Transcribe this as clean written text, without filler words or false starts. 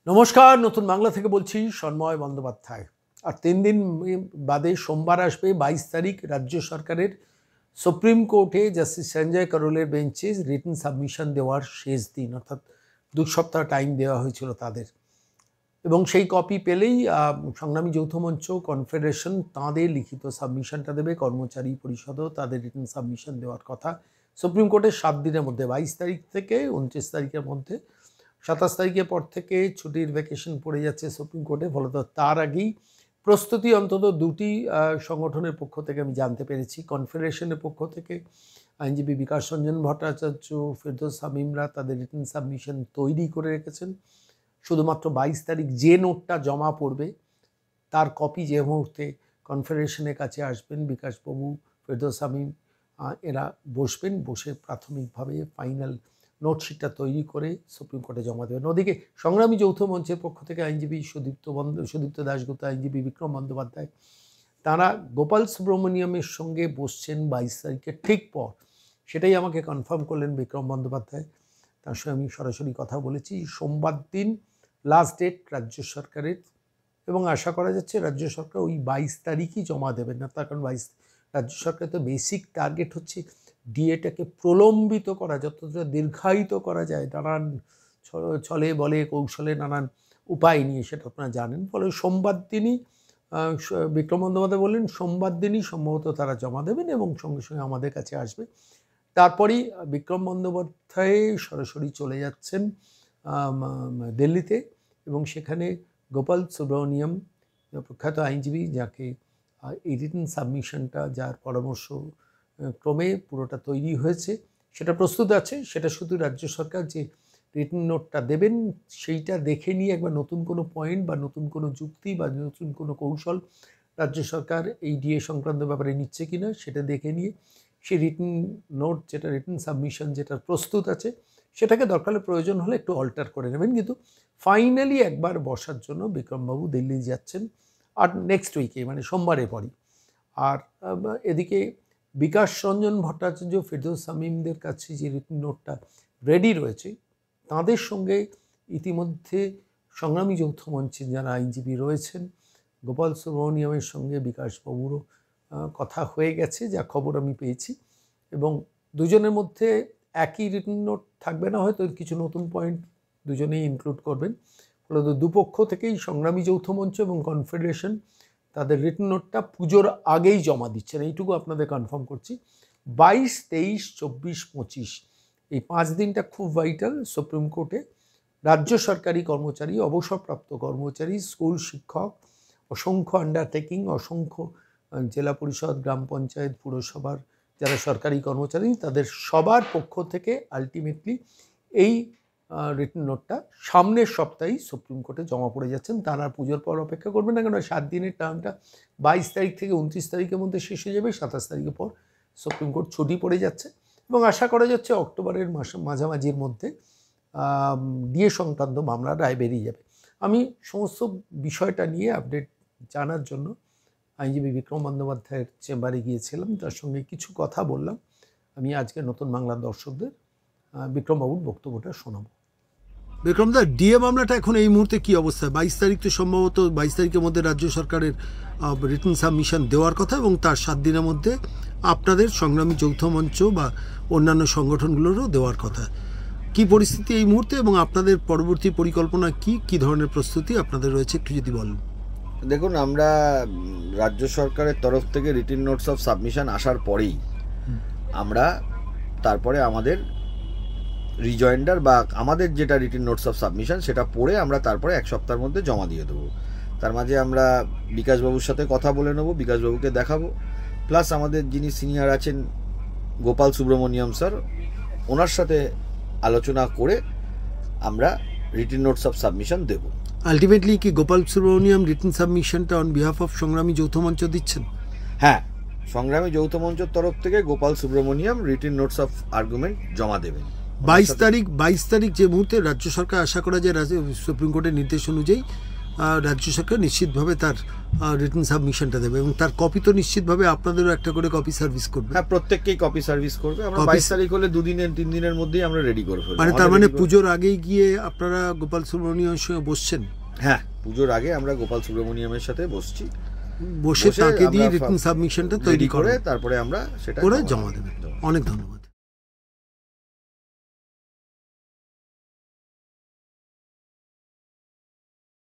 নমস্কার, নতুন বাংলা থেকে বলছি সন্ময় বন্দ্যোপাধ্যায়। আর 3 দিন বাদে সোমবার আসবে 22 তারিখ রাজ্য সরকারের সুপ্রিম কোর্টে জাস্টিস সঞ্জয় করোলের বেঞ্চে রিটেন সাবমিশন দেওয়ার শেষ দিন, অর্থাৎ 2 সপ্তাহ টাইম দেওয়া হয়েছিল তাদের। এবং সেই কপি পেলেই সংগ্রামী যৌথ মঞ্চ, কনফেডারেশন তাঁদের লিখিত সাবমিশনটা দেবে। কর্মচারী পরিষদও তাদের রিটেন সাবমিশন দেওয়ার কথা সুপ্রিম কোর্টের 7 দিনের মধ্যে, 22 তারিখ থেকে 29 তারিখের মধ্যে। 27 তারিখের পর থেকে ছুটির ভ্যাকেশন পড়ে যাচ্ছে সুপ্রিম কোর্টে, ফলত তার আগেই প্রস্তুতি অন্তত 2টি সংগঠনের পক্ষ থেকে আমি জানতে পেরেছি। কনফেডারেশনের পক্ষ থেকে আইনজীবী বিকাশ রঞ্জন ভট্টাচার্য, ফেরদৌস শামীমরা তাদের রিটেন সাবমিশন তৈরি করে রেখেছেন। শুধুমাত্র 22 তারিখ যে নোটটা জমা পড়বে তার কপি যে মুহূর্তে কনফেডারেশনের কাছে আসবেন, বিকাশবাবু, ফেরদৌস শামীম এরা বসবেন, বসে প্রাথমিকভাবে ফাইনাল নোটশিটটা তৈরি করে সুপ্রিম কোর্টে জমা দেবেন। ওদিকে সংগ্রামী যৌথ মঞ্চের পক্ষ থেকে আইনজীবী সুদীপ্ত দাশগুপ্ত, আইনজীবী বিক্রম বন্দ্যোপাধ্যায়, তারা গোপাল সুব্রমণিয়ামের সঙ্গে বসছেন 22 তারিখের ঠিক পর। সেটাই আমাকে কনফার্ম করলেন বিক্রম বন্দ্যোপাধ্যায়। তার সঙ্গে আমি সরাসরি কথা বলেছি। সোমবার দিন লাস্ট ডেট রাজ্য সরকারের, এবং আশা করা যাচ্ছে রাজ্য সরকার ওই 22 তারিখই জমা দেবেন না। তার কারণ রাজ্য সরকার তো বেসিক টার্গেট হচ্ছে ডিএটাকে প্রলম্বিত করা, যতটা দীর্ঘায়িত করা যায় নানান ছলে বলে কৌশলে, নানান উপায় নিয়ে, সেটা আপনারা জানেন। ফলে সোমবার দিনই বিক্রম বন্দ্যোপাধ্যায় বললেন সোমবার দিনই সম্ভবত তারা জমা দেবেন এবং সঙ্গে সঙ্গে আমাদের কাছে আসবে। তারপরই বিক্রম বন্দ্যোপাধ্যায় সরাসরি চলে যাচ্ছেন দিল্লিতে, এবং সেখানে গোপাল সুব্রমণিয়াম, প্রখ্যাত আইনজীবী, যাকে এই রিটেন সাবমিশনটা, যার পরামর্শ ক্রমে পুরোটা তৈরি হয়েছে, সেটা প্রস্তুত আছে। সেটা শুধু রাজ্য সরকার যে রিটেন নোটটা দেবেন সেইটা দেখে নিয়ে একবার নতুন কোনো পয়েন্ট বা নতুন কোনো যুক্তি বা নতুন কোনো কৌশল রাজ্য সরকার এই ডিএ সংক্রান্ত ব্যাপারে নিচ্ছে কিনা সেটা দেখে নিয়ে সেই রিটেন নোট, যেটা রিটেন সাবমিশন যেটা প্রস্তুত আছে, সেটাকে দরকার প্রয়োজন হলে একটু অল্টার করে নেবেন। কিন্তু ফাইনালি একবার বসার জন্য বিক্রমবাবু দিল্লি যাচ্ছেন, আর নেক্সট উইকে মানে সোমবারের পরই। আর এদিকে বিকাশ রঞ্জন ভট্টাচার্য, ফেরদৌস শামীমদের কাছে যে রিটেন নোটটা রেডি রয়েছে, তাঁদের সঙ্গে ইতিমধ্যে সংগ্রামী যৌথ মঞ্চে যারা আইনজীবী রয়েছেন, গোপাল সুব্রমণিয়ামের সঙ্গে বিকাশবাবুরও কথা হয়ে গেছে, যা খবর আমি পেয়েছি। এবং দুজনের মধ্যে একই রিটেন নোট থাকবে না, হয়তো কিছু নতুন পয়েন্ট দুজনেই ইনক্লুড করবেন। ফলত দুপক্ষ থেকেই সংগ্রামী যৌথ মঞ্চ এবং কনফেডারেশন তাদের রিটেন নোটটা পুজোর আগেই জমা দিচ্ছেন, এইটুকু আপনাদের কনফার্ম করছি। 22, 23, 24, 25 এই 5 দিনটা খুব ভাইটাল সুপ্রিম কোর্টে। রাজ্য সরকারি কর্মচারী, অবসরপ্রাপ্ত কর্মচারী, স্কুল শিক্ষক, অসংখ্য আন্ডারটেকিং, অসংখ্য জেলা পরিষদ, গ্রাম পঞ্চায়েত, পুরসভার যারা সরকারি কর্মচারী, তাদের সবার পক্ষ থেকে আলটিমেটলি এই রিটেন নোটটা সামনের সপ্তাহেই সুপ্রিম কোর্টে জমা পড়ে যাচ্ছেন। তারা পুজোর পর অপেক্ষা করবেন না, কেন 7 দিনের টার্মটা 22 তারিখ থেকে 29 তারিখের মধ্যে শেষ হয়ে যাবে। 27 তারিখের পর সুপ্রিম কোর্ট ছুটি পড়ে যাচ্ছে এবং আশা করা যাচ্ছে অক্টোবরের মাঝামাঝির মধ্যে ডিএ সংক্রান্ত মামলার রায় বেরিয়ে যাবে। আমি সমস্ত বিষয়টা নিয়ে আপডেট জানার জন্য আইনজীবী বিক্রম বন্দ্যোপাধ্যায়ের চেম্বারে গিয়েছিলাম, তার সঙ্গে কিছু কথা বললাম। আমি আজকে নতুন বাংলার দর্শকদের বিক্রমবাবুর বক্তব্যটা শোনাব। বিক্রমদা, ডিএ মামলাটা এখন এই মুহূর্তে কী অবস্থা? 22 তারিখ তো সম্ভবত 22 তারিখের মধ্যে রাজ্য সরকারের রিটেন সাবমিশন দেওয়ার কথা, এবং তার 7 দিনের মধ্যে আপনাদের সংগ্রামী যৌথ মঞ্চ বা অন্যান্য সংগঠনগুলোরও দেওয়ার কথা। কি পরিস্থিতি এই মুহূর্তে এবং আপনাদের পরবর্তী পরিকল্পনা কি ধরনের প্রস্তুতি আপনাদের রয়েছে একটু যদি বলেন। দেখুন, আমরা রাজ্য সরকারের তরফ থেকে রিটেন নোটস অফ সাবমিশন আসার পরেই আমরা তারপরে আমাদের রিজয়েন্ডার বা আমাদের যেটা রিটেন নোটস অফ সাবমিশন সেটা পড়ে আমরা তারপরে 1 সপ্তাহের মধ্যে জমা দিয়ে দেবো। তার মাঝে আমরা বিকাশবাবুর সাথে কথা বলে নেব, বিকাশবাবুকে দেখাবো, প্লাস আমাদের যিনি সিনিয়র আছেন গোপাল সুব্রমণিয়াম স্যার, ওনার সাথে আলোচনা করে আমরা রিটেন নোটস অফ সাবমিশন দেব। আলটিমেটলি কি গোপাল সুব্রমণিয়াম রিটেন সাবমিশনটা on behalf of Sangrami Joutha মঞ্চ দিচ্ছেন? হ্যাঁ, সংগ্রামী যৌথ মঞ্চের তরফ থেকে Gopal Subramaniam written notes of argument জমা দেবেন 22 তারিখ যে মুহূর্তে রাজ্য সরকার আশা করা যায় সুপ্রিম কোর্টের নির্দেশ অনুযায়ী রাজ্য সরকার নিশ্চিতভাবে তার রিটার্ন সাবমিশনটা দেবে এবং তার কপি তো নিশ্চিতভাবে আপনাদেরও একটা করে কপি সার্ভিস করবে। হ্যাঁ, প্রত্যেককেই কপি সার্ভিস করবে। আমরা 22 তারিখ হলে 3 দিনের মধ্যেই আমরা রেডি করে ফেলবো। মানে তার মানে পুজোর আগেই গিয়ে আপনারা গোপাল সুব্রমণিয়ামের সঙ্গে বসছেন? হ্যাঁ, পুজোর আগে আমরা গোপাল সুব্রমণিয়ামের সাথে বসছি, বসে তাকে দিয়ে রিটার্ন সাবমিশনটা তৈরি করে তারপরে আমরা সেটা করে জমা দেবেন। অনেক ধন্যবাদ।